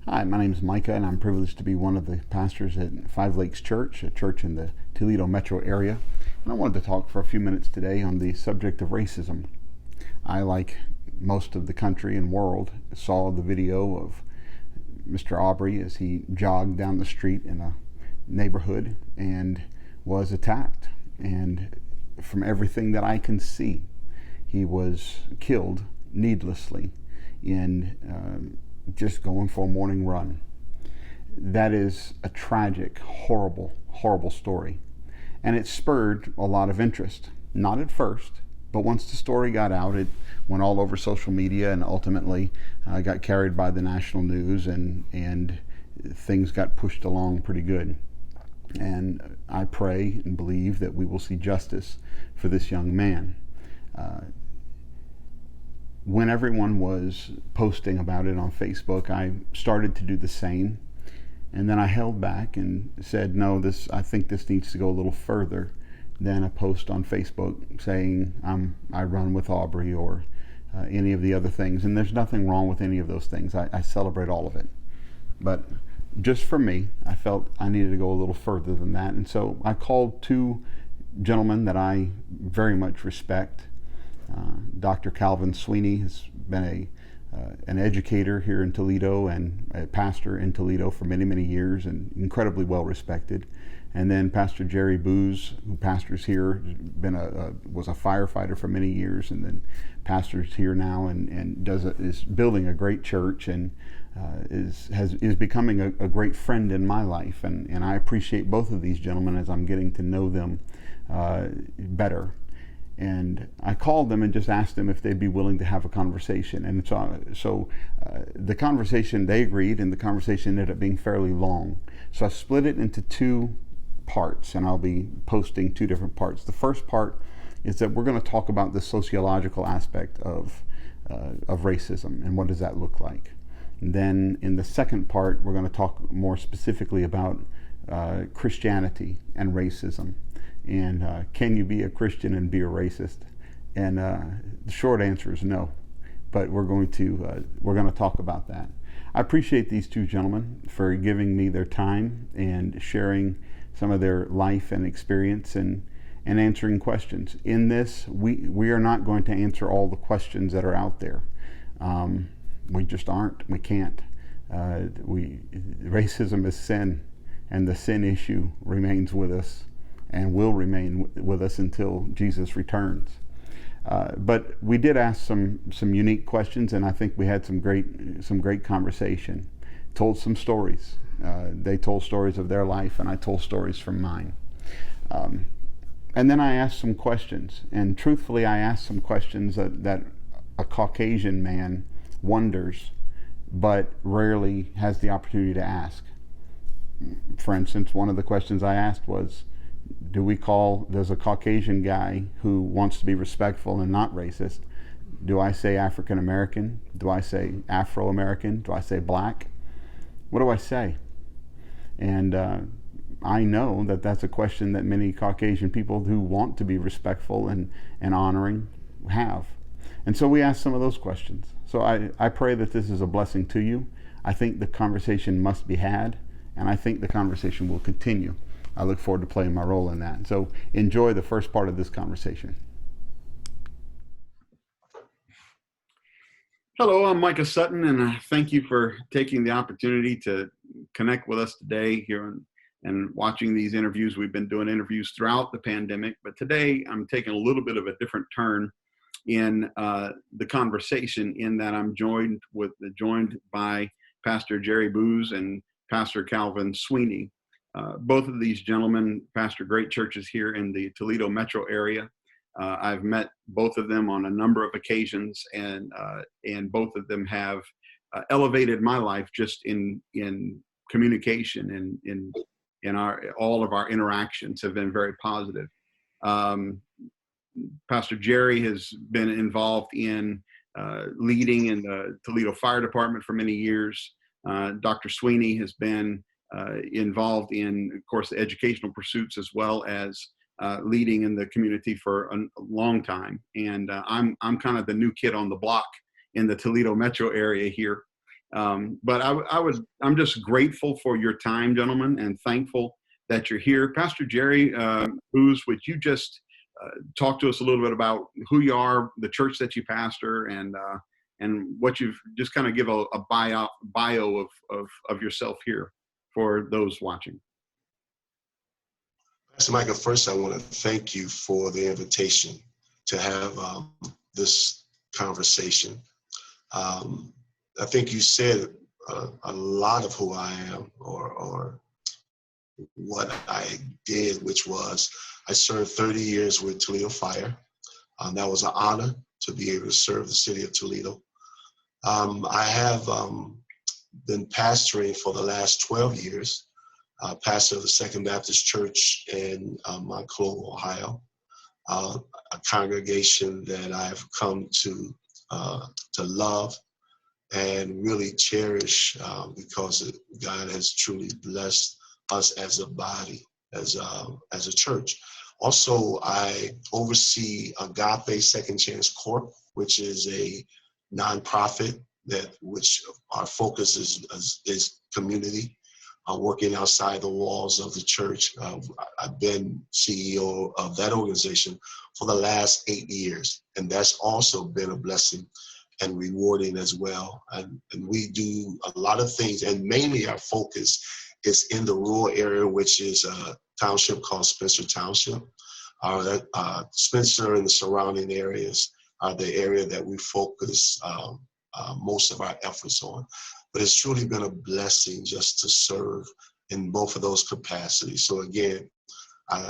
Hi, my name is Micah, and I'm privileged to be one of the pastors at Five Lakes Church, a church in the Toledo metro area. And I wanted to talk for a few minutes today on the subject of racism. I, like most of the country and world, saw the video of Mr. Aubrey as he jogged down the street in a neighborhood and was attacked. And from everything that I can see, he was killed needlessly in just going for a morning run. That is a tragic, horrible, horrible story. And it spurred a lot of interest. Not at first, but once the story got out, it went all over social media and ultimately got carried by the national news, and things got pushed along pretty good. And I pray and believe that we will see justice for this young man. When everyone was posting about it on Facebook, I started to do the same. And then I held back and said, no, I think this needs to go a little further than a post on Facebook saying I run with Aubrey or any of the other things. And there's nothing wrong with any of those things. I celebrate all of it. But just for me, I felt I needed to go a little further than that. And so I called two gentlemen that I very much respect. Dr. Calvin Sweeney has been an educator here in Toledo and a pastor in Toledo for many, many years and incredibly well respected. And then Pastor Jerry Boose, who pastors here, was a firefighter for many years, and then pastors here now and is building a great church and is becoming a great friend in my life. And I appreciate both of these gentlemen as I'm getting to know them better. And I called them and just asked them if they'd be willing to have a conversation. And so the conversation, they agreed, and the conversation ended up being fairly long. So I split it into two parts, and I'll be posting two different parts. The first part is that we're going to talk about the sociological aspect of racism and what does that look like. And then in the second part, we're going to talk more specifically about Christianity and racism. And can you be a Christian and be a racist? And the short answer is no. But we're going to talk about that. I appreciate these two gentlemen for giving me their time and sharing some of their life and experience and answering questions. In this, we are not going to answer all the questions that are out there. We just aren't. We can't. Racism is sin, and the sin issue remains with us and will remain with us until Jesus returns. But we did ask some unique questions, and I think we had some great conversation. Told some stories. They told stories of their life, and I told stories from mine. And then I asked some questions, and truthfully, I asked some questions that a Caucasian man wonders, but rarely has the opportunity to ask. For instance, one of the questions I asked was, there's a Caucasian guy who wants to be respectful and not racist. Do I say African American? Do I say Afro American? Do I say black? What do I say? And I know that that's a question that many Caucasian people who want to be respectful and honoring have. And so we asked some of those questions. So I pray that this is a blessing to you. I think the conversation must be had, and I think the conversation will continue. I look forward to playing my role in that. So enjoy the first part of this conversation. Hello, I'm Micah Sutton, and thank you for taking the opportunity to connect with us today here and watching these interviews. We've been doing interviews throughout the pandemic, but today I'm taking a little bit of a different turn in the conversation, in that I'm joined by Pastor Jerry Boose and Pastor Calvin Sweeney. Both of these gentlemen pastor great churches here in the Toledo metro area. I've met both of them on a number of occasions, and both of them have elevated my life just in communication, and in all of our interactions have been very positive. Pastor Jerry has been involved in leading in the Toledo Fire Department for many years. Dr. Sweeney has been involved in, of course, the educational pursuits, as well as leading in the community for a long time. And I'm kind of the new kid on the block in the Toledo metro area here. But I'm just grateful for your time, gentlemen, and thankful that you're here. Pastor Jerry Boose, would you just talk to us a little bit about who you are, the church that you pastor, and what you've just kind of give a bio of yourself here for those watching. Pastor Micah, first I want to thank you for the invitation to have this conversation. I think you said a lot of who I am or what I did, which was I served 30 years with Toledo Fire. That was an honor to be able to serve the city of Toledo. I have been pastoring for the last 12 years, pastor of the Second Baptist Church in Montclair, Ohio, a congregation that I've come to love and really cherish because God has truly blessed us as a body, as a church. Also, I oversee Agape Second Chance Corp, which is a nonprofit which our focus is community, working outside the walls of the church. I've been CEO of that organization for the last 8 years, and that's also been a blessing and rewarding as well. And we do a lot of things, and mainly our focus is in the rural area, which is a township called Spencer Township. Spencer and the surrounding areas are the area that we focus most of our efforts on. But it's truly been a blessing just to serve in both of those capacities. So again,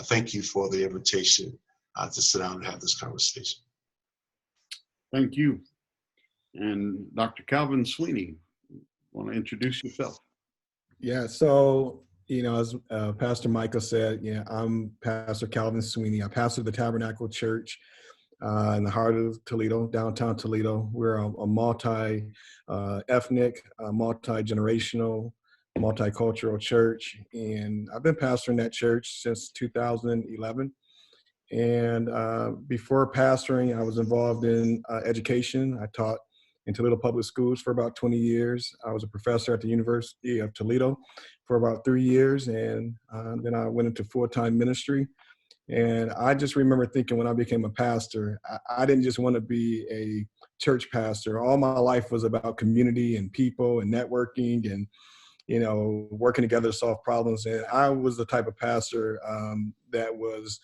thank you for the invitation to sit down and have this conversation. Thank you. And Dr. Calvin Sweeney, want to introduce yourself? Yeah, so, as Pastor Micah said, I'm Pastor Calvin Sweeney. I pastor the Tabernacle Church in the heart of Toledo, downtown Toledo. We're a multi-ethnic, multi-generational, multicultural church. And I've been pastoring that church since 2011. And before pastoring, I was involved in education. I taught in Toledo Public Schools for about 20 years. I was a professor at the University of Toledo for about 3 years. And then I went into full-time ministry. And I just remember thinking when I became a pastor, I didn't just want to be a church pastor. All my life was about community and people and networking and, working together to solve problems. And I was the type of pastor that was,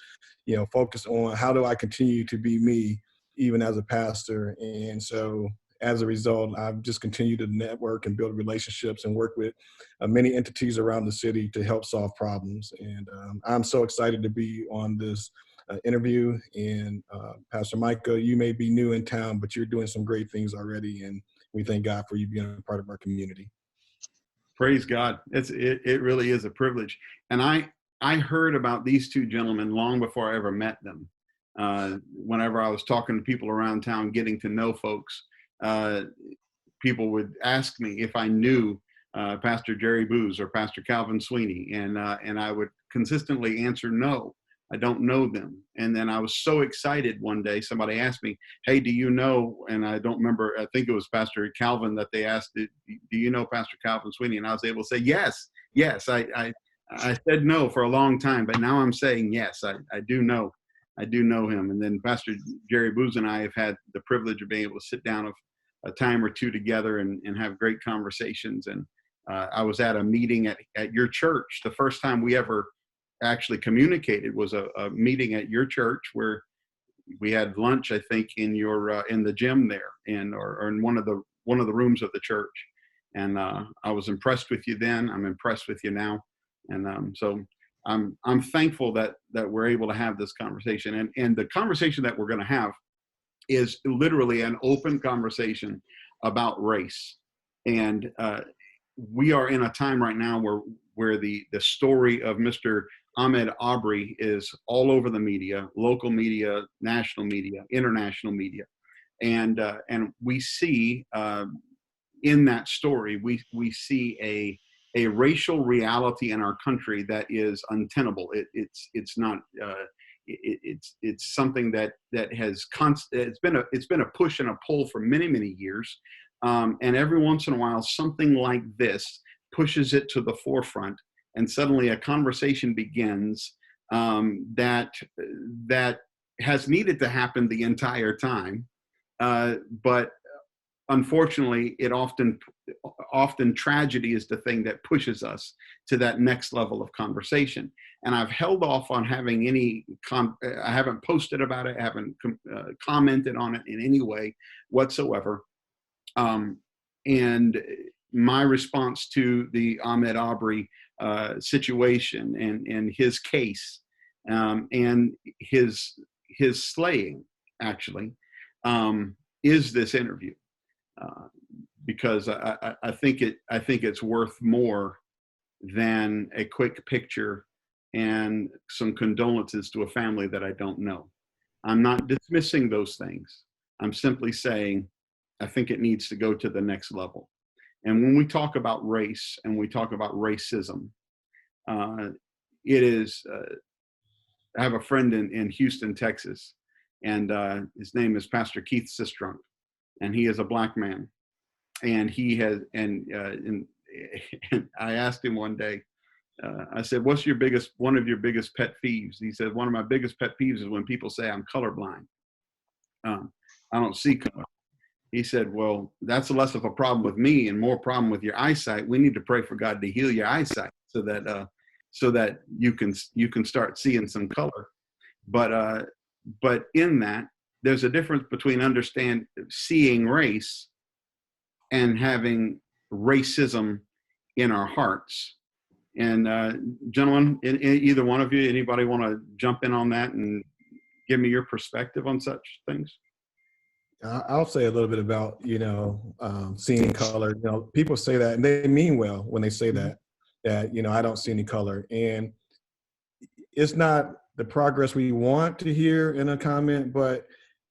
focused on how do I continue to be me, even as a pastor. And so as a result, I've just continued to network and build relationships and work with many entities around the city to help solve problems. And I'm so excited to be on this interview. And Pastor Micah, you may be new in town, but you're doing some great things already. And we thank God for you being a part of our community. Praise God. It really is a privilege. And I heard about these two gentlemen long before I ever met them. Whenever I was talking to people around town, getting to know folks, people would ask me if I knew Pastor Jerry Boose or Pastor Calvin Sweeney, and I would consistently answer no, I don't know them. And then I was so excited one day, somebody asked me, hey, do you know, and I don't remember, I think it was Pastor Calvin that they asked, do you know Pastor Calvin Sweeney? And I was able to say yes. I said no for a long time, but now I'm saying yes, I do know him. And then Pastor Jerry Boose and I have had the privilege of being able to sit down a time or two together and have great conversations. And I was at a meeting at your church. The first time we ever actually communicated was a meeting at your church where we had lunch, I think, in the gym there, or in one of the rooms of the church. And I was impressed with you then. I'm impressed with you now. And so I'm thankful that we're able to have this conversation. And the conversation that we're going to have is literally an open conversation about race. And we are in a time right now where the story of Mr. Ahmaud Arbery is all over the media, local media, national media, international media. And we see in that story, we see a racial reality in our country that is untenable. It's not. It's something that has it's been a push and a pull for many years, And every once in a while, something like this pushes it to the forefront, and suddenly a conversation begins that has needed to happen the entire time, but unfortunately, it often tragedy is the thing that pushes us to that next level of conversation. And I've held off on having I haven't posted about it, I haven't commented on it in any way whatsoever. And my response to the Ahmaud Arbery situation and his case, and his slaying, actually, is this interview. Because I think it's worth more than a quick picture and some condolences to a family that I don't know. I'm not dismissing those things. I'm simply saying I think it needs to go to the next level. And when we talk about race and we talk about racism, it is. I have a friend in Houston, Texas, and his name is Pastor Keith Sistrunk, and he is a black man. And he has, and I asked him one day, I said, what's one of your biggest pet peeves? He said, one of my biggest pet peeves is when people say I'm colorblind. I don't see color. He said, well, that's less of a problem with me and more problem with your eyesight. We need to pray for God to heal your eyesight so that you can start seeing some color. But in that, there's a difference between seeing race and having racism in our hearts. And gentlemen, either one of you, anybody want to jump in on that and give me your perspective on such things? I'll say a little bit about, seeing color. People say that, and they mean well when they say that, I don't see any color. And it's not the progress we want to hear in a comment, but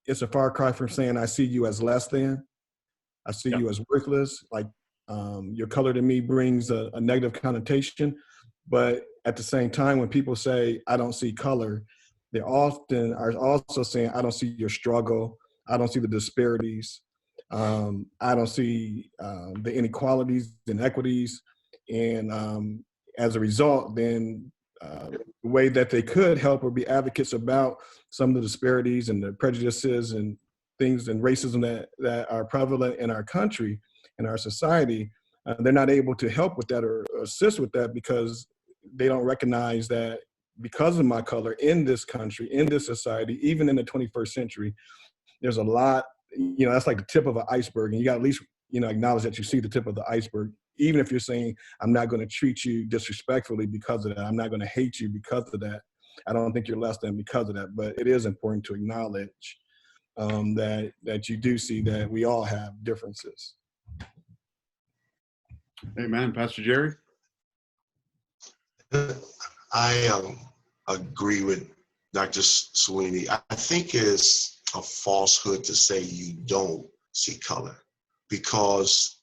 it's a far cry from saying, I see you as less than. I see you as worthless. Like, your color to me brings a negative connotation. But at the same time, when people say, I don't see color, they often are also saying, I don't see your struggle. I don't see the disparities. I don't see the inequalities, inequities. And as a result, then the way that they could help or be advocates about some of the disparities and the prejudices and things and racism that are prevalent in our country, in our society, they're not able to help with that or assist with that because they don't recognize that because of my color in this country, in this society, even in the 21st century, there's a lot, that's like the tip of an iceberg. And you got to at least, acknowledge that you see the tip of the iceberg, even if you're saying, I'm not going to treat you disrespectfully because of that. I'm not going to hate you because of that. I don't think you're less than because of that. But it is important to acknowledge that you do see that we all have differences. Amen. Pastor Jerry? I agree with Dr. Sweeney. I think it's a falsehood to say you don't see color, because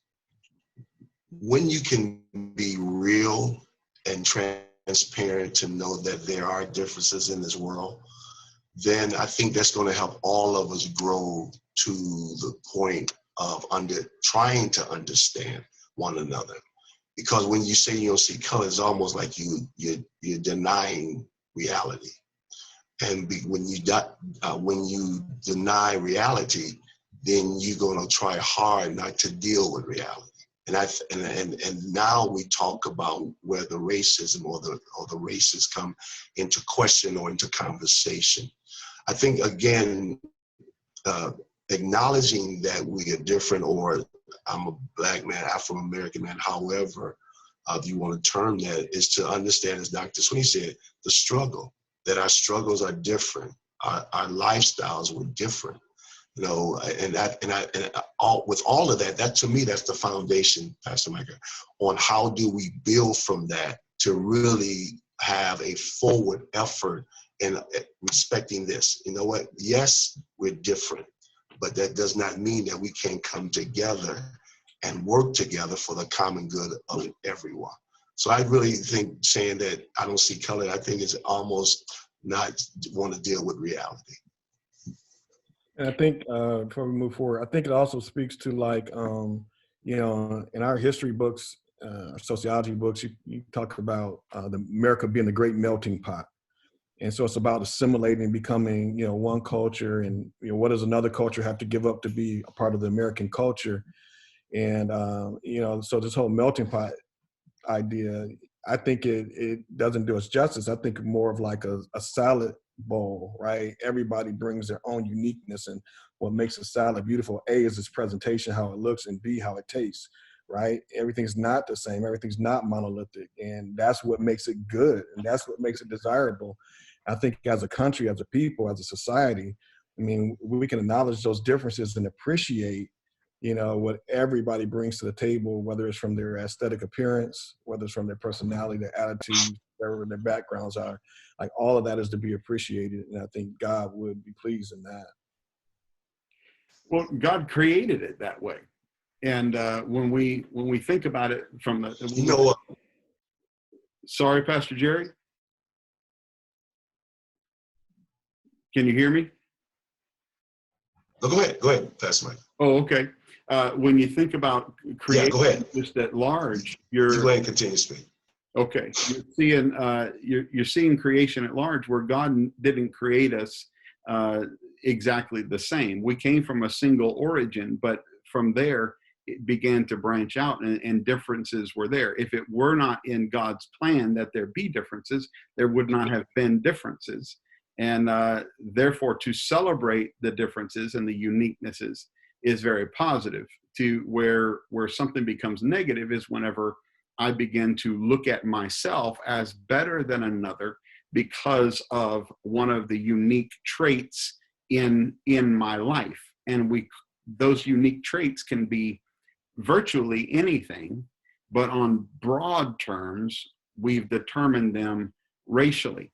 when you can be real and transparent to know that there are differences in this world, then I think that's going to help all of us grow to the point of trying to understand one another. Because when you say you don't see color, it's almost like you're denying reality. And when you deny reality, then you're going to try hard not to deal with reality. And now we talk about where the racism or the races come into question or into conversation. I think, again, acknowledging that we are different, or I'm a black man, Afro-American man, however you want to term that, is to understand, as Dr. Sweeney said, the struggle, that our struggles are different. Our lifestyles were different. With all of that, to me, that's the foundation, Pastor Micah, on how do we build from that to really have a forward effort in respecting this. You know what? Yes, we're different, but that does not mean that we can't come together and work together for the common good of everyone. So I really think saying that I don't see color, I think it's almost not want to deal with reality. And I think before we move forward, I think it also speaks to like, in our history books, sociology books, you talk about the America being the great melting pot. And so it's about assimilating, becoming, one culture, and what does another culture have to give up to be a part of the American culture? And so this whole melting pot idea, I think it doesn't do us justice. I think more of like a salad bowl, right? Everybody brings their own uniqueness, and what makes a salad beautiful, A, is its presentation, how it looks, and B, how it tastes, right? Everything's not the same. Everything's not monolithic, and that's what makes it good, and that's what makes it desirable. I think as a country, as a people, as a society, I mean, we can acknowledge those differences and appreciate what everybody brings to the table, whether it's from their aesthetic appearance, whether it's from their personality, their attitudes, whatever their backgrounds are. Like, all of that is to be appreciated. And I think God would be pleased in that. Well, God created it that way. And when we think about it from the, You know what? Sorry, Pastor Jerry. Can you hear me? No, go ahead, Pastor Mike. Oh, okay. When you think about creation, go ahead. Just at large, You go ahead and continue to speak. Okay. You're seeing creation at large, where God didn't create us exactly the same. We came from a single origin, but from there it began to branch out, and differences were there. If it were not in God's plan that there be differences, there would not have been differences. And therefore, to celebrate the differences and the uniquenesses is very positive. To where something becomes negative is whenever I begin to look at myself as better than another because of one of the unique traits in my life. And those unique traits can be virtually anything, but on broad terms, we've determined them racially.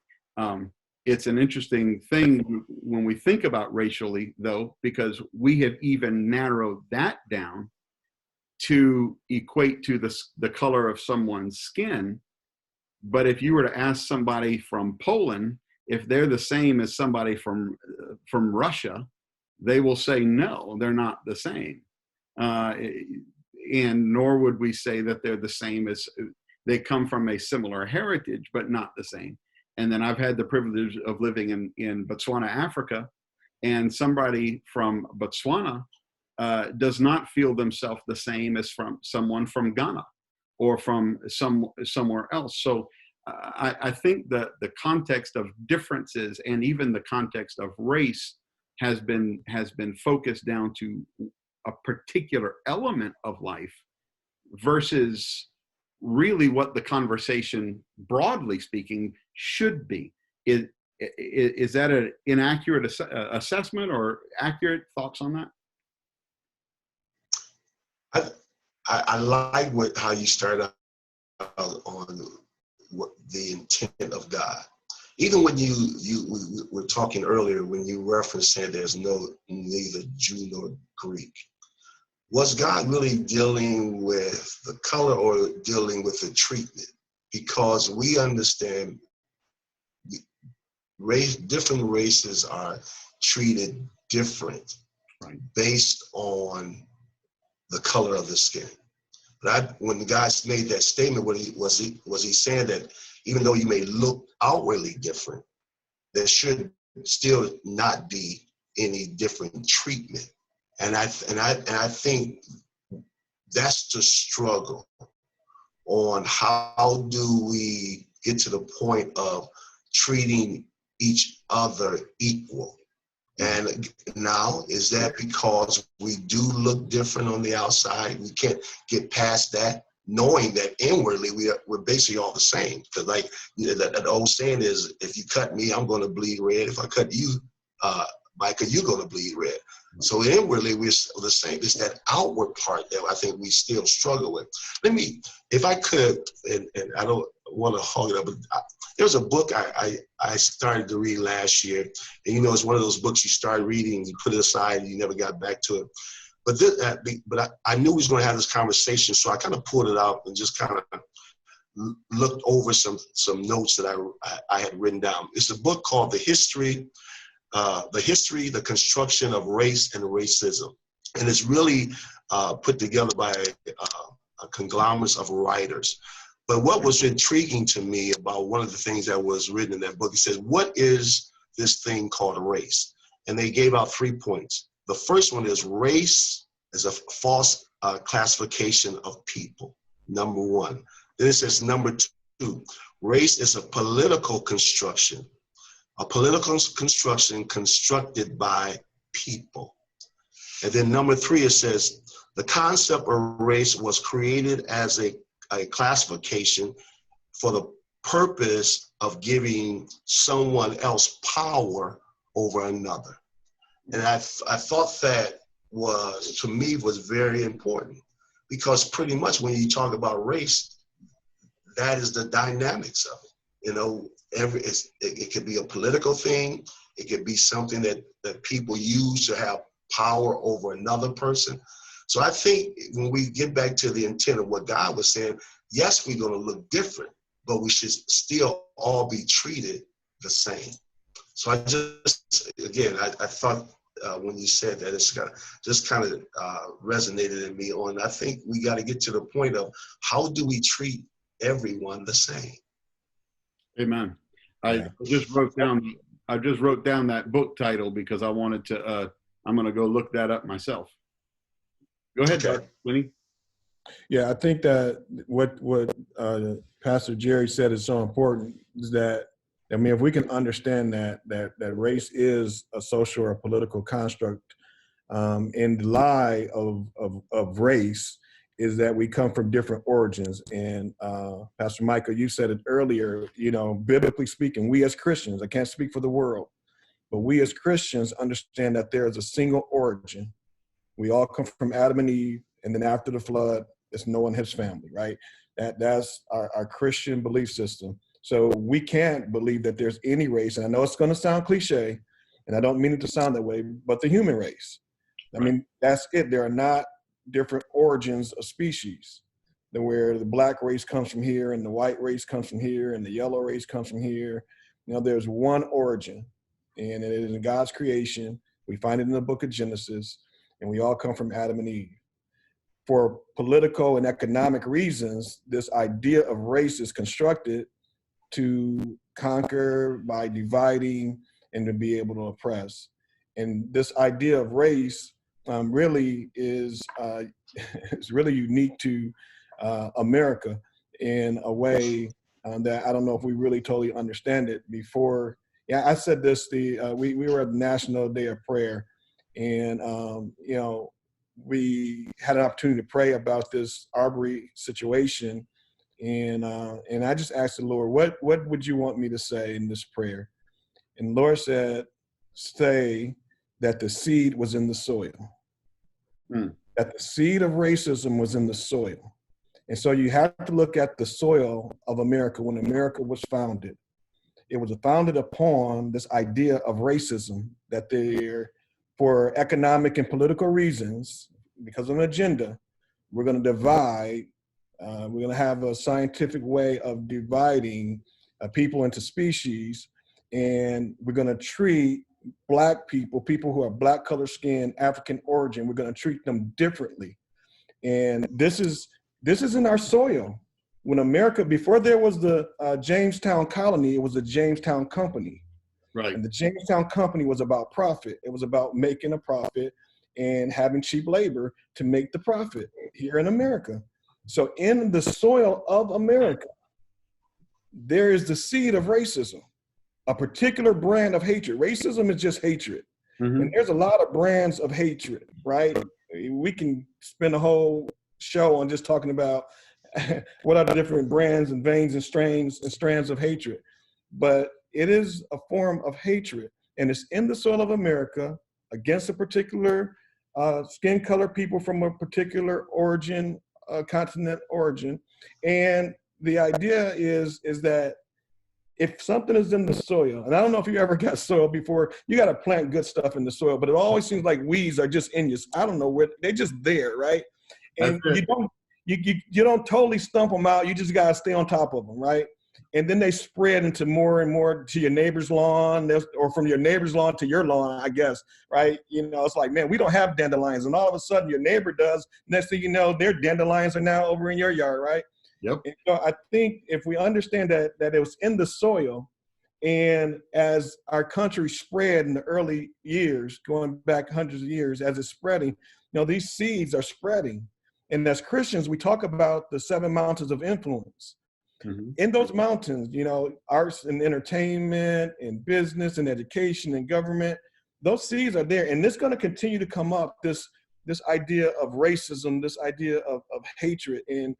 It's an interesting thing when we think about racially, though, because we have even narrowed that down to equate to the color of someone's skin. But if you were to ask somebody from Poland if they're the same as somebody from Russia, they will say no, they're not the same. And nor would we say that they're the same as they come from a similar heritage, but not the same. And then I've had the privilege of living in Botswana, Africa, and somebody from Botswana does not feel themselves the same as from someone from Ghana or from somewhere else. So I think that the context of differences and even the context of race has been focused down to a particular element of life versus really what the conversation, broadly speaking, should be. Is that an inaccurate assessment, or accurate thoughts on that? I like how you started out on what the intent of God. Even when we were talking earlier, when you referenced saying there's neither Jew nor Greek. Was God really dealing with the color or dealing with the treatment? Because we understand different races are treated different, right, based on the color of the skin. But when the guy made that statement, was he saying that even though you may look outwardly different, there should still not be any different treatment? And I think that's the struggle on how do we get to the point of treating each other equal. And now, is that because we do look different on the outside? We can't get past that, knowing that inwardly we're basically all the same. Because like that old saying is, if you cut me, I'm going to bleed red. If I cut you, Micah, you're going to bleed red. So inwardly, we're the same. It's that outward part that I think we still struggle with. If I could, and I don't want to hog it up, but there's a book I started to read last year. And it's one of those books you start reading, you put it aside, and you never got back to it. But I knew we was going to have this conversation, so I kind of pulled it out and just kind of looked over some notes that I had written down. It's a book called The History the history, the construction of race and racism. And it's really put together by a conglomerate of writers. But what was intriguing to me about one of the things that was written in that book, it says, what is this thing called a race? And they gave out 3 points. The first one is race is a false classification of people, number one. Then it says number two, race is a political construction constructed by people. And then number three, it says the concept of race was created as a classification for the purpose of giving someone else power over another. And I thought that was, to me, was very important, because pretty much when you talk about race, that is the dynamics of it. You know, it could be a political thing. It could be something that people use to have power over another person. So I think when we get back to the intent of what God was saying, yes, we're going to look different, but we should still all be treated the same. So I thought when you said that, it's kind of resonated in me on, I think we got to get to the point of how do we treat everyone the same? Amen. I just wrote down that book title because I wanted to, I'm going to go look that up myself. Go ahead, Okay. Sweeney. Yeah, I think that what Pastor Jerry said is so important is that, I mean, if we can understand that race is a social or political construct, and the lie of race is that we come from different origins. And Pastor Micah, you said it earlier, you know, biblically speaking, we as Christians, I can't speak for the world, but we as Christians understand that there is a single origin. We all come from Adam and Eve, and then after the flood, it's Noah and his family, right? That's our Christian belief system. So we can't believe that there's any race, and I know it's going to sound cliche, and I don't mean it to sound that way, but the human race. I mean, that's it. There are not different origins of species, where the black race comes from here, and the white race comes from here, and the yellow race comes from here. You know, there's one origin, and it is in God's creation. We find it in the book of Genesis, and we all come from Adam and Eve. For political and economic reasons, this idea of race is constructed to conquer by dividing and to be able to oppress. And this idea of race really is really unique to America in a way that I don't know if we really totally understand it before. Yeah, I said this, we were at the National Day of Prayer, and you know, we had an opportunity to pray about this Arbery situation. And I just asked the Lord, what would you want me to say in this prayer? And the Lord said, say that the seed was in the soil. That the seed of racism was in the soil. And so you have to look at the soil of America when America was founded. It was founded upon this idea of racism, that they're, for economic and political reasons, because of an agenda, we're going to divide. We're going to have a scientific way of dividing people into species, and we're going to treat Black people who are black color skin, African origin, we're going to treat them differently. And this is in our soil. When America, before there was the Jamestown colony, it was the Jamestown Company. Right. And the Jamestown Company was about profit. It was about making a profit and having cheap labor to make the profit here in America. So in the soil of America, there is the seed of racism, a particular brand of hatred. Racism is just hatred. Mm-hmm. And there's a lot of brands of hatred, right? We can spend a whole show on just talking about what are the different brands and veins and strands of hatred. But it is a form of hatred, and it's in the soil of America against a particular skin color people from a particular origin, continent origin. And the idea is that if something is in the soil, and I don't know if you ever got soil before, you got to plant good stuff in the soil, but it always seems like weeds are just in you. I don't know where they're just there, right? And you don't totally stump them out. You just got to stay on top of them, right? And then they spread into more and more to your neighbor's lawn, or from your neighbor's lawn to your lawn, I guess, right? It's like, man, we don't have dandelions. And all of a sudden your neighbor does. Next thing you know, their dandelions are now over in your yard, right? Yep. And so I think if we understand that it was in the soil, and as our country spread in the early years, going back hundreds of years, as it's spreading, these seeds are spreading. And as Christians, we talk about the 7 mountains of influence. Mm-hmm. In those mountains, arts and entertainment and business and education and government, those seeds are there. And it's going to continue to come up, this idea of racism, this idea of hatred. And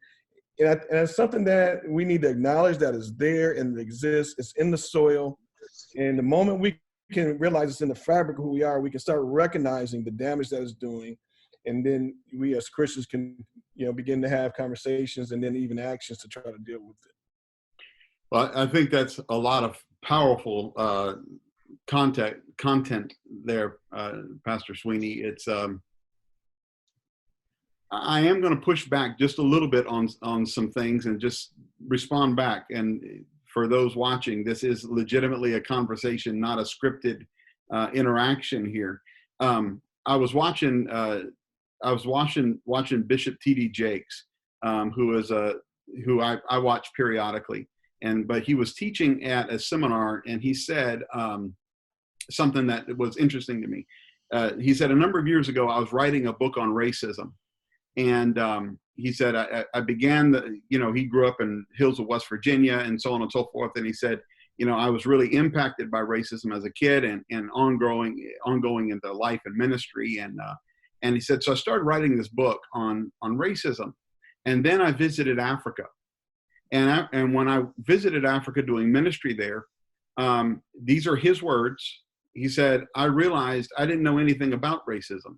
it's something that we need to acknowledge that is there and it exists. It's in the soil. And the moment we can realize it's in the fabric of who we are, we can start recognizing the damage that it's doing. And then we as Christians can, begin to have conversations and then even actions to try to deal with it. Well, I think that's a lot of powerful content there, Pastor Sweeney. It's I am going to push back just a little bit on some things and just respond back. And for those watching, this is legitimately a conversation, not a scripted interaction here. I was watching Bishop T.D. Jakes, who I watch periodically, but he was teaching at a seminar, and he said something that was interesting to me. He said, a number of years ago, I was writing a book on racism. And he said, I began he grew up in Hills of West Virginia and so on and so forth. And he said, I was really impacted by racism as a kid and ongoing into life and ministry. And he said, so I started writing this book on racism. And then I visited Africa. And when I visited Africa doing ministry there, these are his words. He said, I realized I didn't know anything about racism.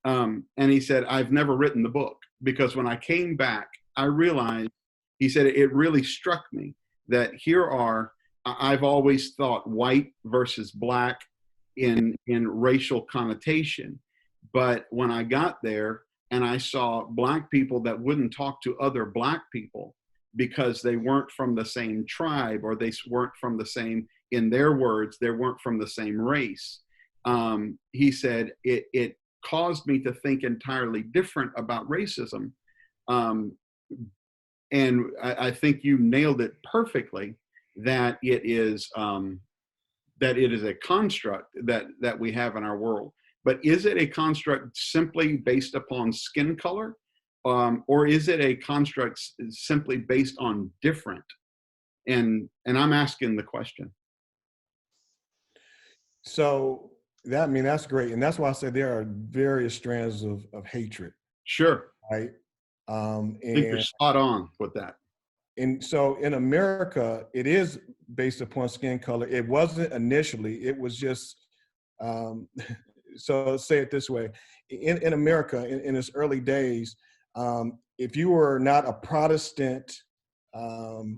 And he said, I've never written the book because when I came back, I realized, he said, it really struck me that I've always thought white versus black in racial connotation. But when I got there and I saw black people that wouldn't talk to other black people because they weren't from the same tribe or they weren't from the same, in their words, they weren't from the same race. He said, it caused me to think entirely different about racism. And I think you nailed it perfectly, that it is a construct that we have in our world. But is it a construct simply based upon skin color? Or is it a construct simply based on different? And I'm asking the question. So that's great. And that's why I said there are various strands of hatred. Sure. Right. I think you're spot on with that. And so in America, it is based upon skin color. It wasn't initially, it was just, so let's say it this way. In America, in its early days, if you were not a Protestant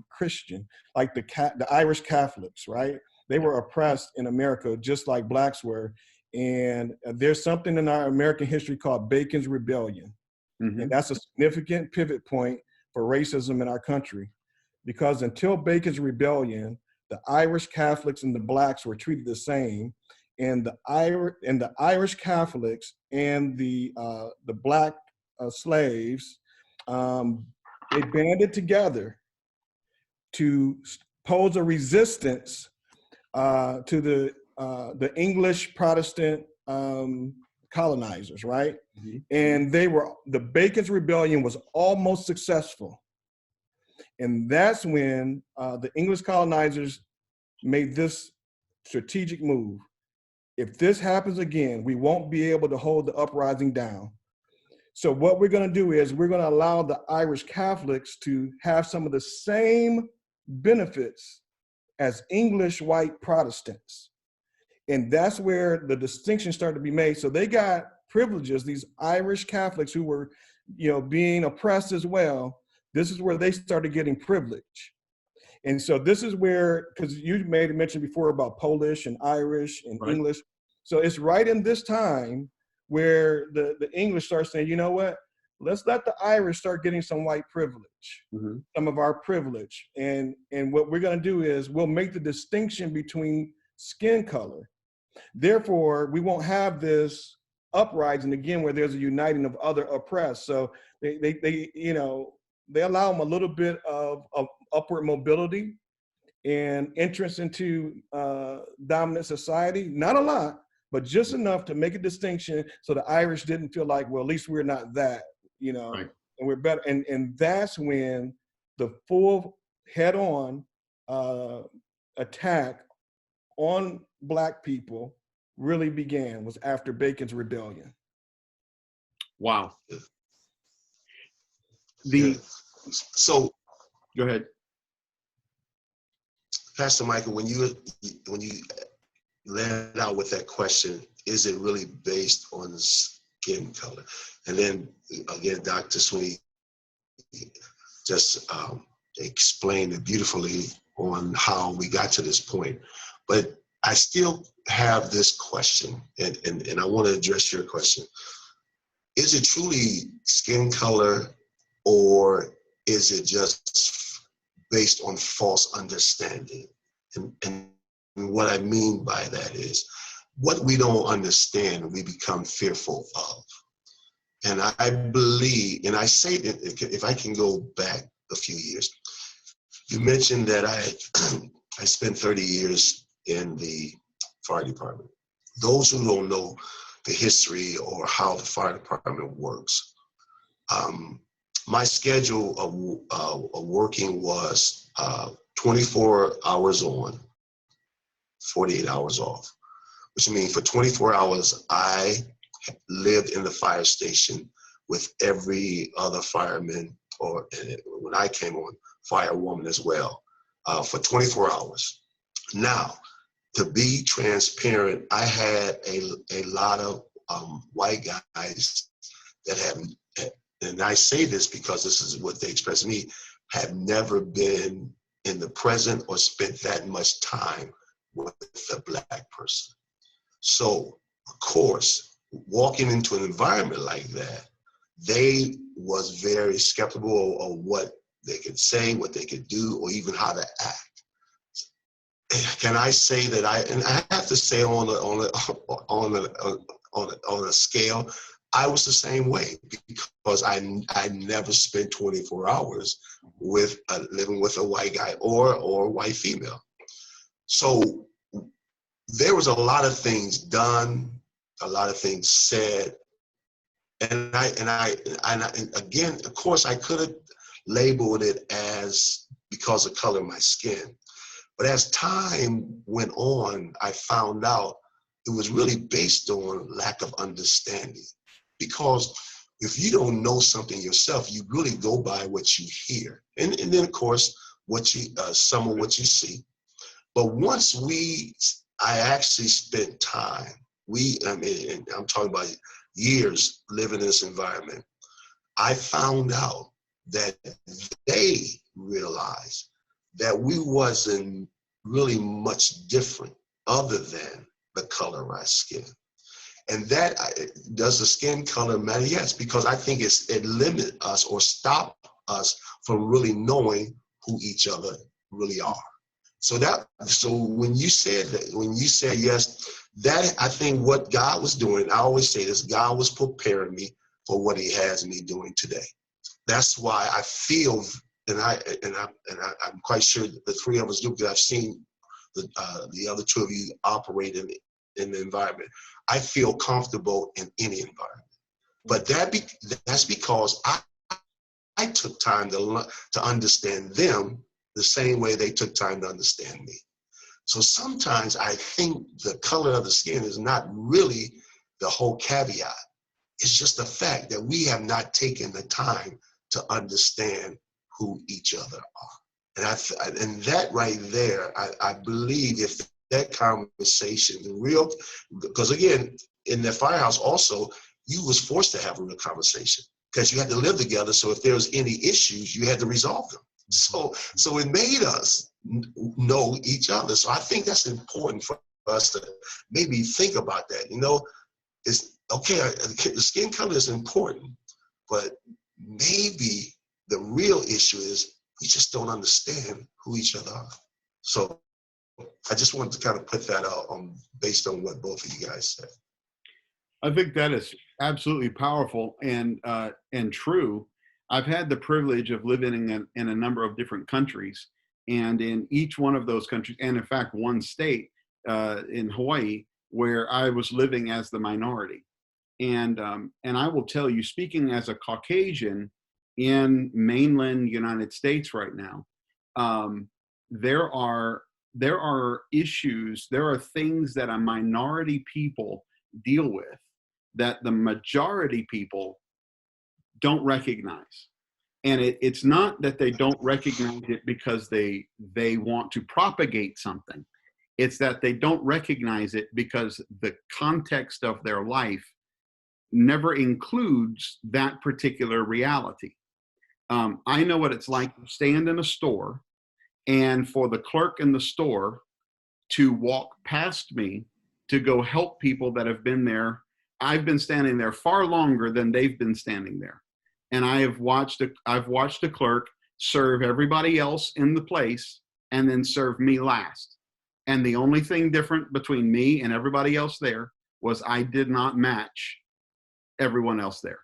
Christian, like the Irish Catholics, right? They were oppressed in America just like blacks were. And there's something in our American history called Bacon's Rebellion. Mm-hmm. And that's a significant pivot point for racism in our country. Because until Bacon's Rebellion, the Irish Catholics and the blacks were treated the same. And the Irish Catholics and the black slaves, they banded together to pose a resistance to the English Protestant colonizers, right? Mm-hmm. And the Bacon's Rebellion was almost successful. And that's when the English colonizers made this strategic move. If this happens again, we won't be able to hold the uprising down. So what we're going to do is we're going to allow the Irish Catholics to have some of the same benefits as English white Protestants. And that's where the distinction started to be made. So they got privileges, these Irish Catholics who were, being oppressed as well. This is where they started getting privilege. And so this is where, because you made a mention before about Polish and Irish and right. English. So it's right in this time where the English start saying, you know what, let's let the Irish start getting some white privilege, some of our privilege. And what we're going to do is we'll make the distinction between skin color. Therefore, we won't have this uprising again where there's a uniting of other oppressed. So they allow them a little bit of upward mobility and entrance into dominant society. Not a lot, but just enough to make a distinction so the Irish didn't feel like, well, at least we're not that, Right. and we're better. And that's when the full head-on attack on Black people really began, was after Bacon's Rebellion. Wow. So, Go ahead. Pastor Micah, when you led out with that question, is it really based on skin color? And then again, Dr. Sweeney just explained it beautifully on how we got to this point. But I still have this question, and I want to address your question. Is it truly skin color, or is it just based on false understanding? And what I mean by that is, what we don't understand, we become fearful of. And I believe, and I say that if I can go back a few years, you mentioned that I spent 30 years in the fire department. Those who don't know the history or how the fire department works, my schedule of working was 24 hours on, 48 hours off, which means for 24 hours, I lived in the fire station with every other fireman, or when I came on, firewoman as well, for 24 hours. Now, to be transparent, I had a lot of white guys that have, and I say this because this is what they express to me, have never been in the present or spent that much time with a Black person. So, of course, walking into an environment like that, they was very skeptical of what they could say, what they could do, or even how to act. Can I say that and I have to say on a scale, I was the same way, because I never spent 24 hours with living with a white guy or a white female. So there was a lot of things done, a lot of things said, and again, of course, I could have labeled it as because of color of my skin. But as time went on, I found out it was really based on lack of understanding. Because if you don't know something yourself, you really go by what you hear. And then, of course, some of what you see. But once I actually spent time, and I'm talking about years living in this environment, I found out that they realized that we wasn't really much different other than the color of our skin. And that, does the skin color matter? Yes, because I think it limits us or stop us from really knowing who each other really are. So when you said yes, that I think what God was doing, I always say this, God was preparing me for what he has me doing today. That's why I feel, and I'm quite sure that the three of us do, because I've seen the other two of you operate in the environment. I feel comfortable in any environment, but that's because I took time to understand them the same way they took time to understand me. So sometimes I think the color of the skin is not really the whole caveat. It's just the fact that we have not taken the time to understand who each other are. And that right there, I believe if that conversation, because again, in the firehouse also, you was forced to have a real conversation because you had to live together. So if there was any issues, you had to resolve them. So it made us know each other. So I think that's important for us to maybe think about that. It's okay, the skin color is important, but maybe the real issue is we just don't understand who each other are. So I just wanted to kind of put that out based on what both of you guys said. I think that is absolutely powerful and true. I've had the privilege of living in a number of different countries, and in each one of those countries, and in fact, one state in Hawaii, where I was living as the minority. And I will tell you, speaking as a Caucasian in mainland United States right now, there are issues, there are things that a minority people deal with that the majority people don't recognize. And it's not that they don't recognize it because they want to propagate something. It's that they don't recognize it because the context of their life never includes that particular reality. I know what it's like to stand in a store and for the clerk in the store to walk past me to go help people that have been there. I've been standing there far longer than they've been standing there. And I've watched a clerk serve everybody else in the place and then serve me last. And the only thing different between me and everybody else there was I did not match everyone else there.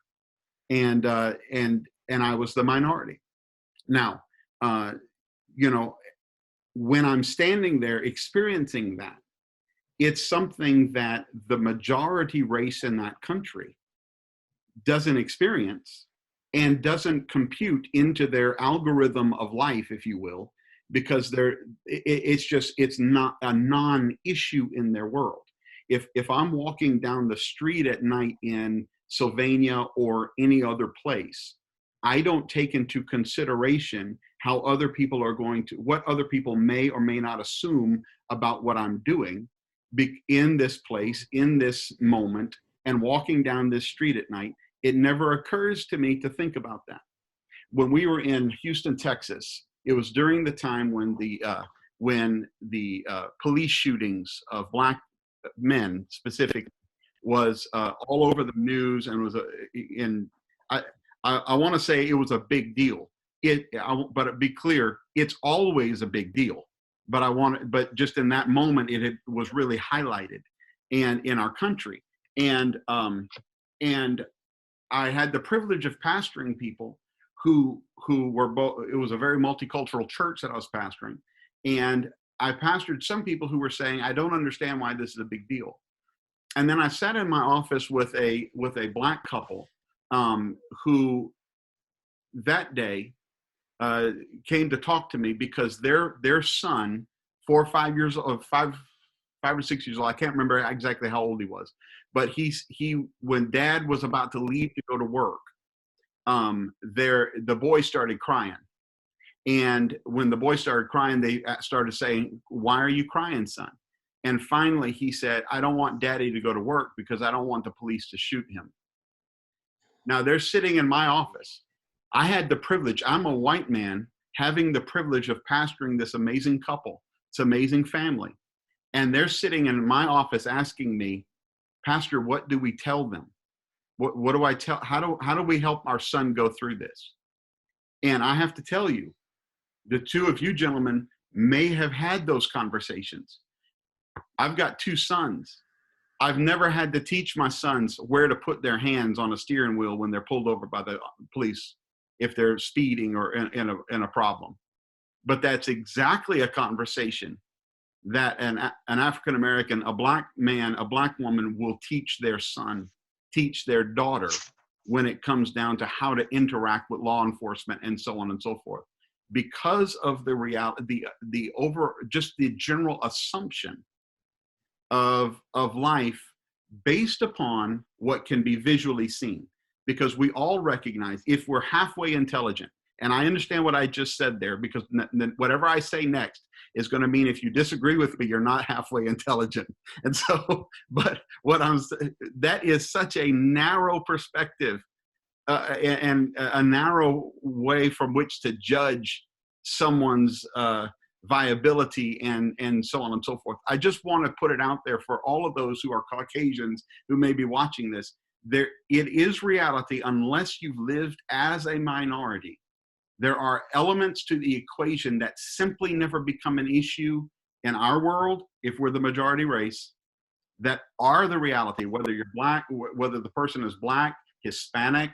And I was the minority. Now, when I'm standing there experiencing that, it's something that the majority race in that country doesn't experience and doesn't compute into their algorithm of life, if you will, because it's not a non-issue in their world. If I'm walking down the street at night in Sylvania or any other place, I don't take into consideration how other people what other people may or may not assume about what I'm doing in this place, in this moment, and walking down this street at night. It never occurs to me to think about that. When we were in Houston, Texas, it was during the time when the police shootings of Black men specifically was all over the news, and was I want to say it was a big deal. But to be clear, it's always a big deal. But just in that moment, it was really highlighted, and in our country, and I had the privilege of pastoring people who were both. It was a very multicultural church that I was pastoring, and I pastored some people who were saying, "I don't understand why this is a big deal." And then I sat in my office with a Black couple who that day came to talk to me because their son, 4 or 5 years old, 5 or 6 years old, I can't remember exactly how old he was, but he when Dad was about to leave to go to work, the boy started crying. And when the boy started crying, they started saying, "Why are you crying, son?" And finally he said, "I don't want Daddy to go to work because I don't want the police to shoot him." Now they're sitting in my office. I had the privilege, I'm a white man, having the privilege of pastoring this amazing couple, this amazing family. And they're sitting in my office asking me, "Pastor, what do we tell them? What do I tell? How do we help our son go through this?" And I have to tell you, the two of you gentlemen may have had those conversations. I've got 2 sons. I've never had to teach my sons where to put their hands on a steering wheel when they're pulled over by the police, if they're speeding or in a problem. But that's exactly a conversation that an African American, a Black man, a Black woman will teach their son, teach their daughter, when it comes down to how to interact with law enforcement and so on and so forth, because of the reality, just the general assumption of life based upon what can be visually seen. Because we all recognize, if we're halfway intelligent, and I understand what I just said there, because whatever I say next is going to mean if you disagree with me, you're not halfway intelligent. And so, but that is such a narrow perspective and a narrow way from which to judge someone's viability and so on and so forth. I just want to put it out there for all of those who are Caucasians who may be watching this. it is reality unless you've lived as a minority. There are elements to the equation that simply never become an issue in our world if we're the majority race, that are the reality, whether you're black, whether the person is black, Hispanic,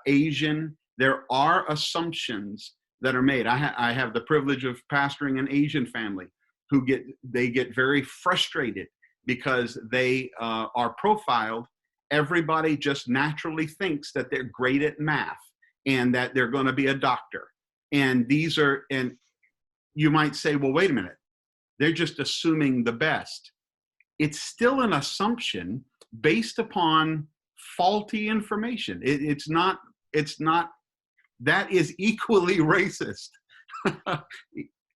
Asian. There are assumptions that are made. I have the privilege of pastoring an Asian family who get very frustrated because they are profiled. Everybody just naturally thinks that they're great at math and that they're going to be a doctor. And you might say, well, wait a minute, they're just assuming the best. It's still an assumption based upon faulty information. It's not, that is equally racist.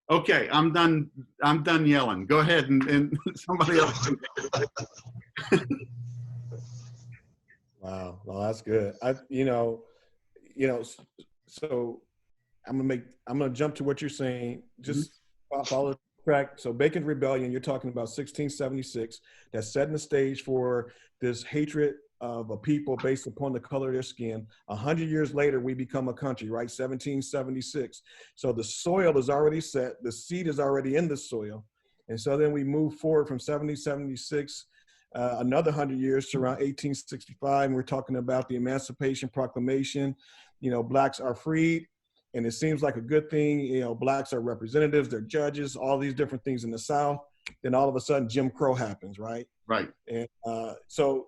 Okay, I'm done yelling. Go ahead and somebody else. Wow, well, that's good. So I'm gonna jump to what you're saying. Just follow the track. So Bacon's Rebellion, you're talking about 1676. That's setting the stage for this hatred of a people based upon the color of their skin. 100 years later, we become a country, right? 1776. So the soil is already set. The seed is already in the soil. And so then we move forward from 1776, another 100 years to around 1865. And we're talking about the Emancipation Proclamation. Blacks are freed. And it seems like a good thing. Blacks are representatives, they're judges, all these different things in the South. Then all of a sudden, Jim Crow happens, right? Right. And so,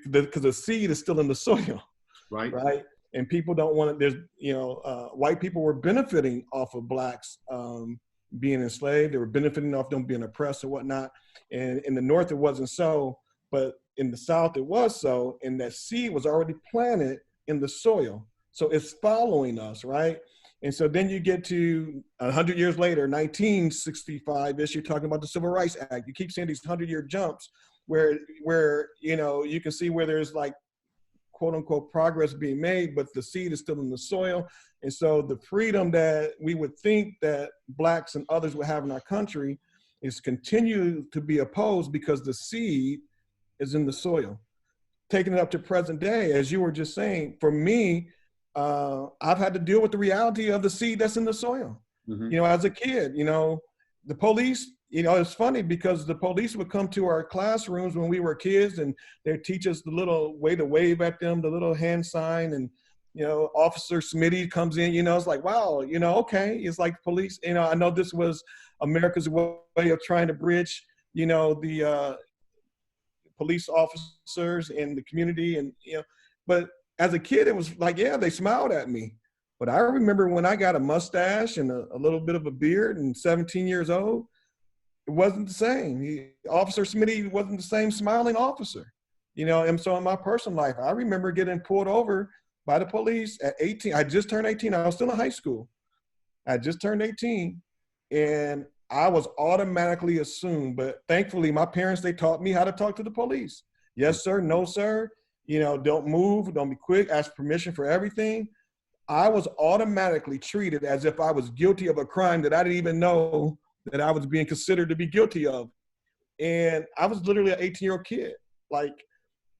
because the seed is still in the soil, right? Right. And people don't want to. White people were benefiting off of blacks being enslaved. They were benefiting off them being oppressed and whatnot. And in the North, it wasn't so, but in the South, it was so. And that seed was already planted in the soil, so it's following us, right? And so then you get to 100 years later, 1965-ish, you're talking about the Civil Rights Act. You keep seeing these 100-year jumps where you can see where there's like, quote unquote, progress being made, but the seed is still in the soil. And so the freedom that we would think that blacks and others would have in our country is continue to be opposed because the seed is in the soil. Taking it up to present day, as you were just saying, for me, I've had to deal with the reality of the seed that's in the soil. Mm-hmm. As a kid, the police, it's funny because the police would come to our classrooms when we were kids and they'd teach us the little way to wave at them, the little hand sign. And, Officer Smitty comes in, it's like, wow, okay. It's like police, I know this was America's way of trying to bridge, the police officers in the community and, but as a kid, it was like, yeah, they smiled at me. But I remember when I got a mustache and a little bit of a beard and 17 years old, it wasn't the same. Officer Smitty wasn't the same smiling officer, And so in my personal life, I remember getting pulled over by the police at 18. I just turned 18. I was still in high school. I just turned 18. And I was automatically assumed, but thankfully my parents, they taught me how to talk to the police. Yes, sir. No, sir. Don't move, don't be quick, ask permission for everything. I was automatically treated as if I was guilty of a crime that I didn't even know that I was being considered to be guilty of. And I was literally an 18-year-old kid.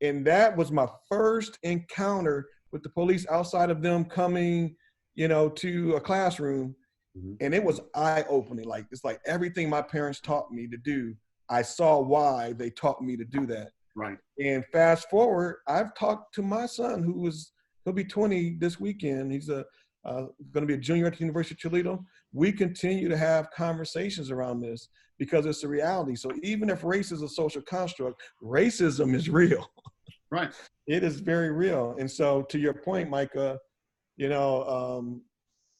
And that was my first encounter with the police outside of them coming, to a classroom. Mm-hmm. And it was eye-opening. It's like everything my parents taught me to do, I saw why they taught me to do that. Right. And fast forward, I've talked to my son he'll be 20 this weekend. He's going to be a junior at the University of Toledo. We continue to have conversations around this because it's a reality. So even if race is a social construct, racism is real. Right. It is very real. And so to your point, Micah,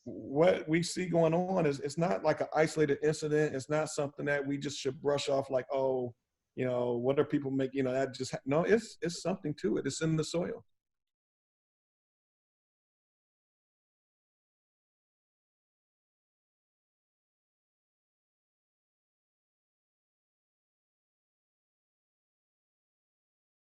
what we see going on is it's not like an isolated incident. It's not something that we just should brush off like, oh, what are people making? That just, no, it's something to it. It's in the soil.